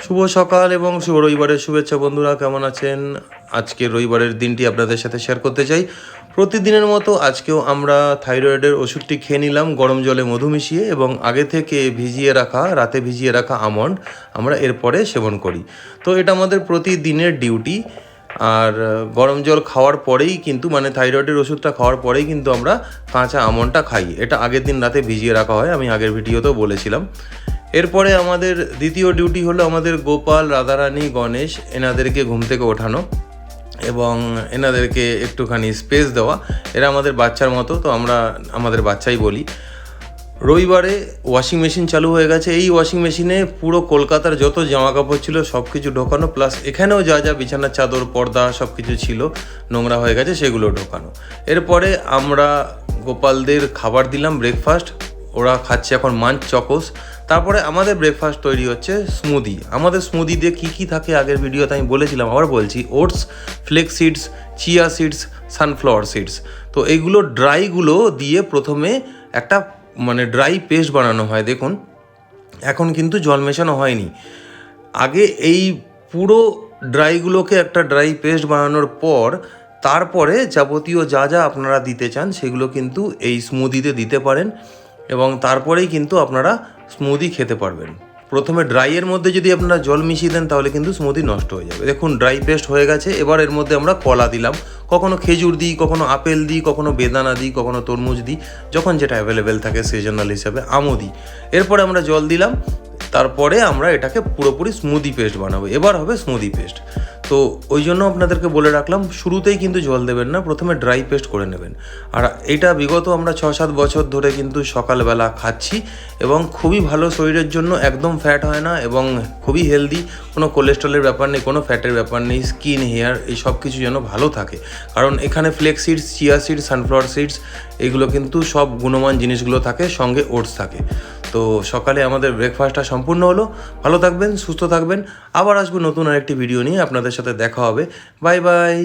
শুভ সকাল এবং শুভ রবিবারের শুভেচ্ছা বন্ধুরা, কেমন আছেন? আজকের রবিবারের দিনটি আপনাদের সাথে শেয়ার করতে চাই। প্রতিদিনের মতো আজকেও আমরা থাইরয়েডের ওষুধটি খেয়ে নিলাম গরম জলে মধু মিশিয়ে, এবং আগে থেকে রাতে ভিজিয়ে রাখা আমন্ড আমরা এরপরে সেবন করি। তো এটা আমাদের প্রতিদিনের ডিউটি। আর গরম জল খাওয়ার পরেই কিন্তু, মানে থাইরয়েডের ওষুধটা খাওয়ার পরেই কিন্তু আমরা কাঁচা আমন্ডটা খাই। এটা আগের দিন রাতে ভিজিয়ে রাখা হয়, আমি আগের ভিডিওতেও বলেছিলাম। এরপরে আমাদের দ্বিতীয় ডিউটি হলো আমাদের গোপাল, রাধারানী, গণেশ এনাদেরকে ঘুম থেকে ওঠানো এবং এনাদেরকে একটুখানি স্পেস দেওয়া। এরা আমাদের বাচ্চার মতো, তো আমরা আমাদের বাচ্চাই বলি। রবিবারে ওয়াশিং মেশিন চালু হয়ে গেছে। এই ওয়াশিং মেশিনে পুরো কলকাতার যত জামা কাপড় ছিল সব কিছু ঢোকানো, প্লাস এখানেও যা যা বিছানার চাদর, পর্দা সব কিছু ছিল নোংরা হয়ে গেছে, সেগুলো ঢোকানো। এরপরে আমরা গোপালদের খাবার দিলাম, ব্রেকফাস্ট। ওরা খাচ্ছে এখন মাঞ্চ চকোস। তারপরে আমাদের ব্রেকফাস্ট তৈরি হচ্ছে স্মুদি। আমাদের স্মুদি দিয়ে কী কী থাকে আগের ভিডিওতে আমি বলেছিলাম, আবার বলছি। Oats, flax seeds, chia seeds, sunflower seeds. তো এইগুলো ড্রাইগুলো দিয়ে প্রথমে একটা ড্রাই পেস্ট বানানো হয়। দেখুন, এখন কিন্তু জল মেশানো হয়নি। আগে এই পুরো ড্রাইগুলোকে একটা ড্রাই পেস্ট বানানোর পর তারপরে যাবতীয় যা যা আপনারা দিতে চান সেগুলো কিন্তু এই স্মুদিতে দিতে পারেন, এবং তারপরেই কিন্তু আপনারা স্মুদি খেতে পারবেন। প্রথমে ড্রাইয়ের মধ্যে যদি আপনারা জল মিশিয়ে দেন তাহলে কিন্তু স্মুদি নষ্ট হয়ে যাবে। দেখুন, ড্রাই পেস্ট হয়ে গেছে। এবার এর মধ্যে আমরা কলা দিলাম, কখনো খেজুর দিই, কখনো আপেল দিই, কখনো বেদানা দিই, কখনো তরমুজ দিই, যখন যেটা অ্যাভেলেবেল থাকে সিজনাল হিসাবে আমও দিই। এরপরে আমরা জল দিলাম, তারপরে আমরা এটাকে পুরোপুরি স্মুদি পেস্ট বানাবো। এবার হবে স্মুদি পেস্ট। তো ওই জন্য আপনাদেরকে বলে রাখলাম, শুরুতেই কিন্তু জল দেবেন না, প্রথমে ড্রাই পেস্ট করে নেবেন। আর এটা বিগত আমরা 6-7 বছর ধরে কিন্তু সকালবেলা খাচ্ছি, এবং খুবই ভালো শরীরের জন্য, একদম ফ্যাট হয় না এবং খুবই হেলদি। কোনো কোলেস্ট্রলের ব্যাপার নেই, কোনো ফ্যাটের ব্যাপার নেই। স্কিন, হেয়ার এই সব কিছু যেন ভালো থাকে, কারণ এখানে flax seeds, chia seeds, sunflower seeds এগুলো কিন্তু সব গুণমান জিনিসগুলো থাকে, সঙ্গে ওটস থাকে। তো সকালে আমাদের ব্রেকফাস্টটা সম্পূর্ণ হলো। ভালো থাকবেন, সুস্থ থাকবেন। আবার আসবো নতুন আরেকটি ভিডিও নিয়ে, আপনাদের সাথে দেখা হবে। Bye bye.